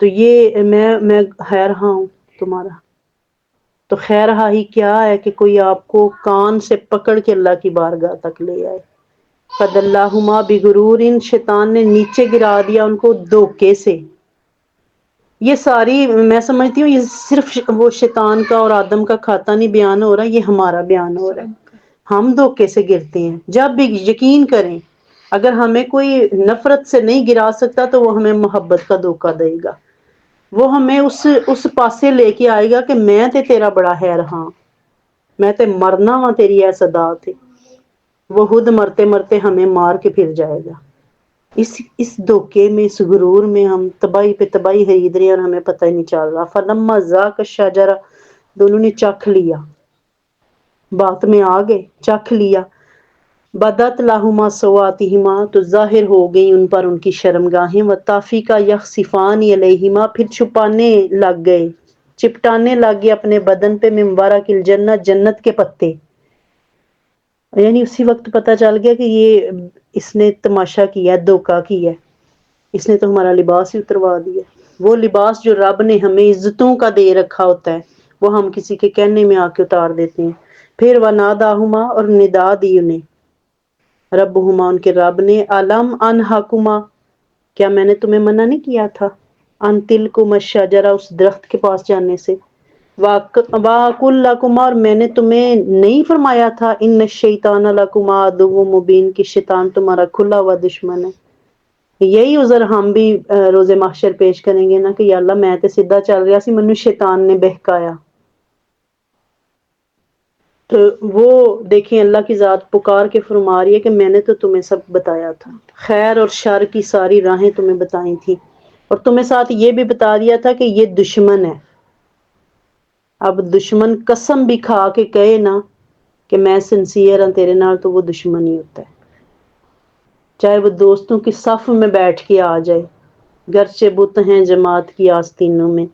تو یہ میں ہے رہا ہوں تمہارا۔ تو خیر ہی کیا ہے کہ کوئی آپ کو کان سے پکڑ کے اللہ کی بارگاہ تک لے آئے۔ فَدَلَّاهُمَا بِغُرُورٍ، شیطان نے نیچے گرا دیا ان کو دھوکے سے۔ یہ ساری میں سمجھتی ہوں یہ صرف وہ شیطان کا اور آدم کا کھاتا نہیں بیان ہو رہا، یہ ہمارا بیان ہو رہا ہے۔ ہم دھوکے سے گرتے ہیں، جب بھی یقین کریں اگر ہمیں کوئی نفرت سے نہیں گرا سکتا تو وہ ہمیں محبت کا دھوکا دے گا، وہ ہمیں اس پاسے لے کے آئے گا کہ میں تے تیرا بڑا ہے رہا، میں تے مرنا وا تیری اے صدا تے، وہ خود مرتے مرتے ہمیں مار کے پھر جائے گا۔ اس دھوکے میں، اس غرور میں ہم تباہی پہ تباہی خرید رہے ہیں اور ہمیں پتہ ہی نہیں چل رہا۔ فَلَمَّا ذَاقَ الشَّجَرَ، دونوں نے چکھ لیا، بات میں آ گئے، چکھ لیا۔ بَدَتْ لَهُمَا سَوْآتِهُمَا، تو ظاہر ہو گئی ان پر ان کی شرمگاہیں، وَطَافِقَا يَخْصِفَانِ عَلَيْهِمَا، پھر چھپانے لگ گئے، چپٹانے لگ گئے اپنے بدن پہ، مِن وَرَقِ الْجَنَّةِ، جنت کے پتے۔ یعنی اسی وقت پتہ چل گیا کہ یہ اس نے تماشا کیا ہے، دھوکا کیا ہے، اس نے تو ہمارا لباس ہی اتروا دیا۔ وہ لباس جو رب نے ہمیں عزتوں کا دے رکھا ہوتا ہے وہ ہم کسی کے کہنے میں آ کے اتار دیتے ہیں۔ پھر وَنَادَاهُمَا، اور ندا دی انہیں، ربهما، ان کے رب نے، أَلَمْ أَنْهَكُمَا، کیا میں نے تمہیں منع نہیں کیا تھا، أَن تِلْكُمَا الشَّجَرَةَ، اس درخت کے پاس جانے سے، وَأَقُلْ لَكُمَا، اور میں نے تمہیں نہیں فرمایا تھا، إِنَّ الشَّيْطَانَ لَكُمَا عَدُوٌّ مُبِينٌ، کہ شیطان تمہارا کھلا ہوا دشمن ہے۔ یہی عذر ہم بھی روز محشر پیش کریں گے نا کہ یا اللہ میں تے سیدھا چل رہا سی، مینوں شیطان نے بہکایا۔ تو وہ دیکھیں اللہ کی ذات پکار کے فرما رہی ہے کہ میں نے تو تمہیں سب بتایا تھا، خیر اور شر کی ساری راہیں تمہیں بتائی تھی، اور تمہیں ساتھ یہ بھی بتا دیا تھا کہ یہ دشمن ہے۔ اب دشمن قسم بھی کھا کے کہے نا کہ میں سنسیئر ہوں تیرے نال، تو وہ دشمن ہی ہوتا ہے، چاہے وہ دوستوں کی صف میں بیٹھ کے آ جائے، گرچہ بت ہیں جماعت کی آستینوں میں،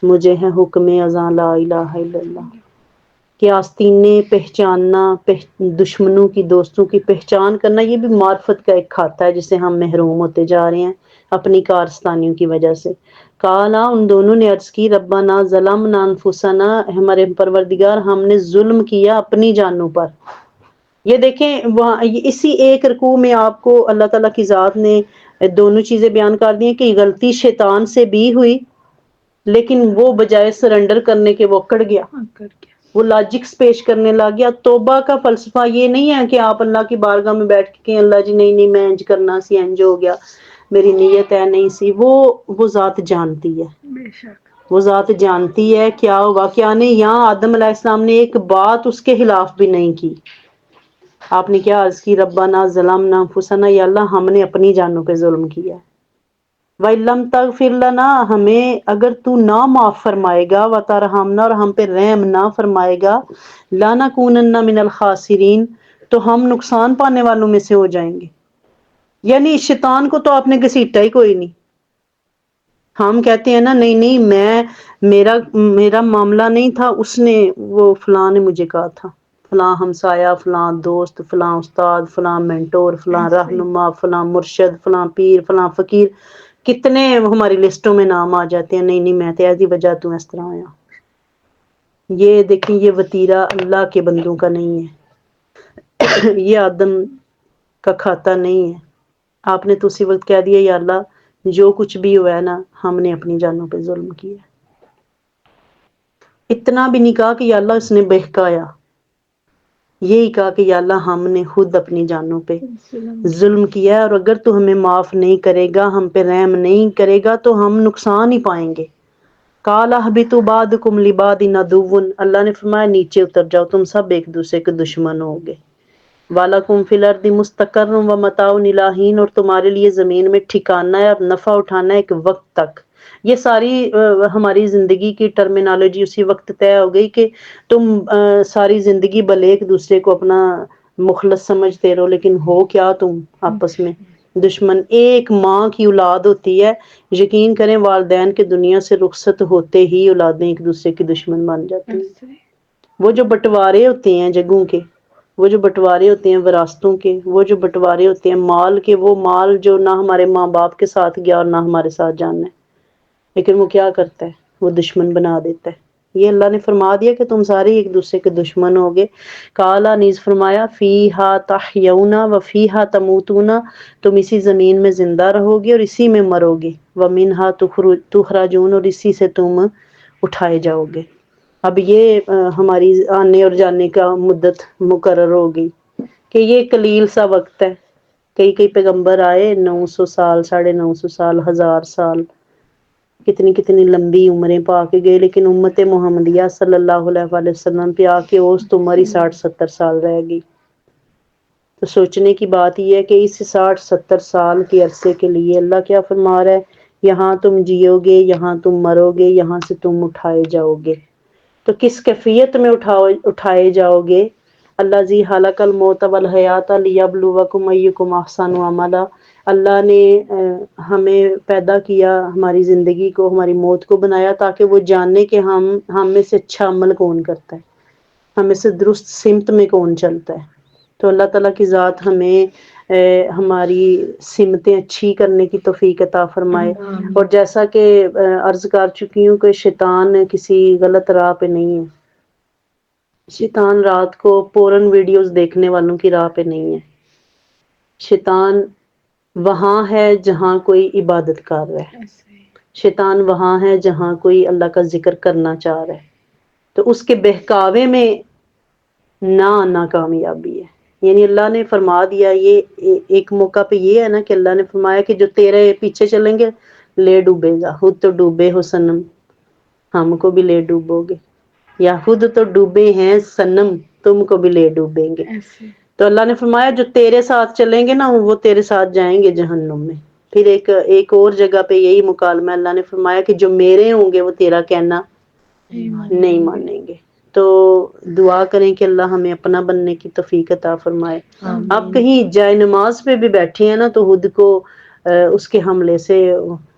مجھے ہے حکم اذاں لا الہ الا اللہ، کہ آستینے پہچاننا، دشمنوں کی دوستوں کی پہچان کرنا، یہ بھی معرفت کا ایک کھاتا ہے جسے ہم محروم ہوتے جا رہے ہیں اپنی کارستانیوں کی وجہ سے۔ کالا، ان دونوں نے عرض کی، ربنا ظلمنا انفسنا، ہمارے پروردگار ہم نے ظلم کیا اپنی جانوں پر۔ یہ دیکھیں وہاں اسی ایک رکوع میں آپ کو اللہ تعالیٰ کی ذات نے دونوں چیزیں بیان کر دی ہیں کہ غلطی شیطان سے بھی ہوئی، لیکن وہ بجائے سرنڈر کرنے کے وہ اکڑ گیا، وہ لاجکس پیش کرنے لگ گیا۔ توبہ کا فلسفہ یہ نہیں ہے کہ آپ اللہ کی بارگاہ میں بیٹھ کے کہیں اللہ جی نہیں نہیں میں انج کرنا سی، انج ہو گیا، میری نیت ہے نہیں سی، وہ ذات جانتی ہے، بے شک وہ ذات جانتی ہے کیا ہوا کیا نہیں۔ یہاں آدم علیہ السلام نے ایک بات اس کے خلاف بھی نہیں کی، آپ نے کیا عرض کی، ربنا ظلمنا انفسنا، یا اللہ ہم نے اپنی جانوں پہ ظلم کیا ہے، وَإِن لَمْ تَغْفِرْ لَنَا، ہمیں اگر تو نہ معاف فرمائے گا، وَتَرْحَمْنَا، اور ہم پہ رحم نہ فرمائے گا، لَنَكُونَنَّ مِنَ الْخَاسِرِينَ، تو ہم نقصان پانے والوں میں سے ہو جائیں گے۔ یعنی شیطان کو تو آپ نے گھسیٹا ہی کوئی نہیں. ہم کہتے ہیں نا نہیں نہیں میں میرا معاملہ نہیں تھا، اس نے وہ فلاں نے مجھے کہا تھا، فلاں ہمسایا، فلاں دوست، فلاں استاد، فلاں مینٹور، فلاں رہنما، فلاں مرشد، فلاں پیر، فلاں فقیر، کتنے ہماری لسٹوں میں نام آ جاتے ہیں. نہیں نہیں میں تو ایسی وجہ تو اس طرح آیا. یہ دیکھیں یہ وتیرہ اللہ کے بندوں کا نہیں ہے، یہ آدم کا کھاتا نہیں ہے. آپ نے تو اسی وقت کہہ دیا یا اللہ جو کچھ بھی ہوا ہے نا ہم نے اپنی جانوں پہ ظلم کیا. اتنا بھی نہیں کہا کہ یا اللہ اس نے بہکایا، یہی کہا کہ یا اللہ ہم نے خود اپنی جانوں پہ ظلم کیا ہے، اور اگر تو ہمیں معاف نہیں کرے گا، ہم پہ رحم نہیں کرے گا تو ہم نقصان ہی پائیں گے. قال اہبطوا بعضکم لبعض عدو، اللہ نے فرمایا نیچے اتر جاؤ، تم سب ایک دوسرے کے دشمن ہوگے. وَلَكُمْ فِي الْأَرْضِ مُسْتَقَرٌّ وَمَتَاعٌ إِلَىٰ حِینٍ، اور تمہارے لیے زمین میں ٹھکانہ ہے اور نفع اٹھانا ہے ایک وقت تک. یہ ساری ہماری زندگی کی ٹرمینالوجی اسی وقت طے ہو گئی کہ تم ساری زندگی بھلے ایک دوسرے کو اپنا مخلص سمجھتے رہو لیکن ہو کیا تم آپس میں دشمن. ایک ماں کی اولاد ہوتی ہے، یقین کریں والدین کے دنیا سے رخصت ہوتے ہی اولادیں ایک دوسرے کی دشمن بن جاتی ہیں. وہ جو بٹوارے ہوتے ہیں جگہوں کے، وہ جو بٹوارے ہوتے ہیں وراثتوں کے، وہ جو بٹوارے ہوتے ہیں مال کے، وہ مال جو نہ ہمارے ماں باپ کے ساتھ گیا اور نہ ہمارے ساتھ جانا ہے، لیکن وہ کیا کرتا ہے وہ دشمن بنا دیتا ہے. یہ اللہ نے فرما دیا کہ تم سارے ایک دوسرے کے دشمن ہوگے. کالا نیز فرمایا فیہا تحیون و فیہا تموتون، تم اسی زمین میں زندہ رہو گے اور اسی میں مرو گے. ومنہا تخرجون، اور اسی سے تم اٹھائے جاؤ گے. اب یہ ہماری آنے اور جانے کا مدت مقرر ہوگی کہ یہ قلیل سا وقت ہے. کئی کئی پیغمبر آئے 900 سال، 950 سال، 1000 سال، کتنی کتنی لمبی عمریں پا کے گئے، لیکن امت محمدیہ صلی اللہ علیہ وآلہ وسلم پہ آ کے اوسط عمر ہی 60 70 سال رہ گئی. تو سوچنے کی بات یہ ہے کہ اس 60 70 سال کے عرصے کے لیے اللہ کیا فرما رہا ہے، یہاں تم جیو گے، یہاں تم مرو گے، یہاں سے تم اٹھائے جاؤ گے. تو کس کیفیت میں اٹھائے جاؤ گے؟ الذی خلق الموت والحیات لیبلوکم ایکم احسن عملا. اللہ نے ہمیں پیدا کیا، ہماری زندگی کو، ہماری موت کو بنایا تاکہ وہ جانے کہ ہم میں سے اچھا عمل کون کرتا ہے، ہمیں سے درست سمت میں کون چلتا ہے. تو اللہ تعالیٰ کی ذات ہمیں ہماری سمتیں اچھی کرنے کی توفیق عطا فرمائے. اور جیسا کہ عرض کر چکی ہوں کہ شیطان کسی غلط راہ پہ نہیں ہے. شیطان رات کو پورن ویڈیوز دیکھنے والوں کی راہ پہ نہیں ہے. شیطان وہاں ہے جہاں کوئی عبادت کر رہا ہے، شیطان وہاں ہے جہاں کوئی اللہ کا ذکر کرنا چاہ رہا ہے. تو اس کے بہکاوے میں نہ ناکامیابی ہے. یعنی اللہ نے فرما دیا، یہ ایک موقع پہ یہ ہے نا کہ اللہ نے فرمایا کہ جو تیرے پیچھے چلیں گے لے ڈوبے گا. خود تو ڈوبے ہو صنم، ہم کو بھی لے ڈوبو گے، یا خود تو ڈوبے ہیں صنم تم کو بھی لے ڈوبیں گے. تو اللہ نے فرمایا جو تیرے ساتھ چلیں گے نا وہ تیرے ساتھ جائیں گے جہنم میں. پھر ایک اور جگہ پہ یہی مکالمہ اللہ نے فرمایا کہ جو میرے ہوں گے وہ تیرا کہنا نہیں مانیں گے. تو دعا کریں کہ اللہ ہمیں اپنا بننے کی توفیق عطا فرمائے. آپ کہیں جائے نماز پہ بھی بیٹھے ہیں نا تو خود کو اس کے حملے سے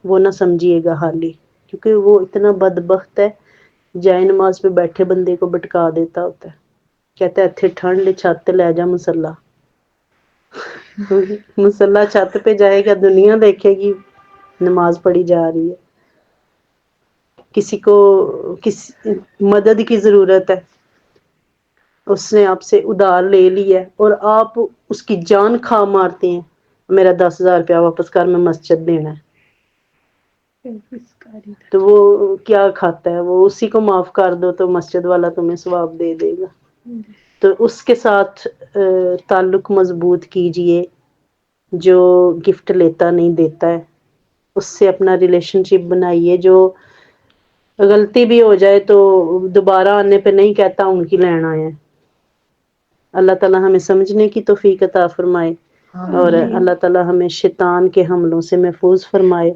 وہ نہ سمجھیے گا حالی، کیونکہ وہ اتنا بدبخت ہے، جائے نماز پہ بیٹھے بندے کو بٹکا دیتا ہوتا ہے. کہتا ہے اتھے ٹھنڈ چھت تے لے جا مصلا. مصلا چھت پہ جائے گا دنیا دیکھے گی نماز پڑھی جا رہی ہے. کسی کو کسی مدد کی ضرورت ہے، اس نے آپ سے ادھار لے لی ہے اور آپ اس کی جان کھا مارتے ہیں، میرا 10,000 روپیہ واپس کر میں مسجد دینا ہے. تو وہ کیا کھاتا ہے، وہ اسی کو معاف کر دو تو مسجد والا تمہیں ثواب دے دے گا. تو اس کے ساتھ تعلق مضبوط کیجئے جو گفٹ لیتا نہیں دیتا ہے، اس سے اپنا ریلیشن شپ بنائیے. جو غلطی بھی ہو جائے تو دوبارہ آنے پہ نہیں کہتا ان کی لین آئے ہیں. اللہ تعالیٰ ہمیں سمجھنے کی توفیق عطا فرمائے اور اللہ تعالیٰ ہمیں شیطان کے حملوں سے محفوظ فرمائے.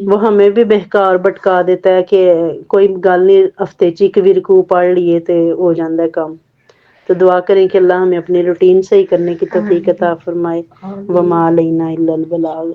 وہ ہمیں بھی بہکار بٹکا دیتا ہے کہ کوئی گل نہیں ہفتے چ ایک بھی رکوع پڑھ لیے تے ہو جاندہ ہے کام. تو دعا کریں کہ اللہ ہمیں اپنے روٹین صحیح کرنے کی توفیق عطا فرمائے۔ وما علینا الا البلاغ۔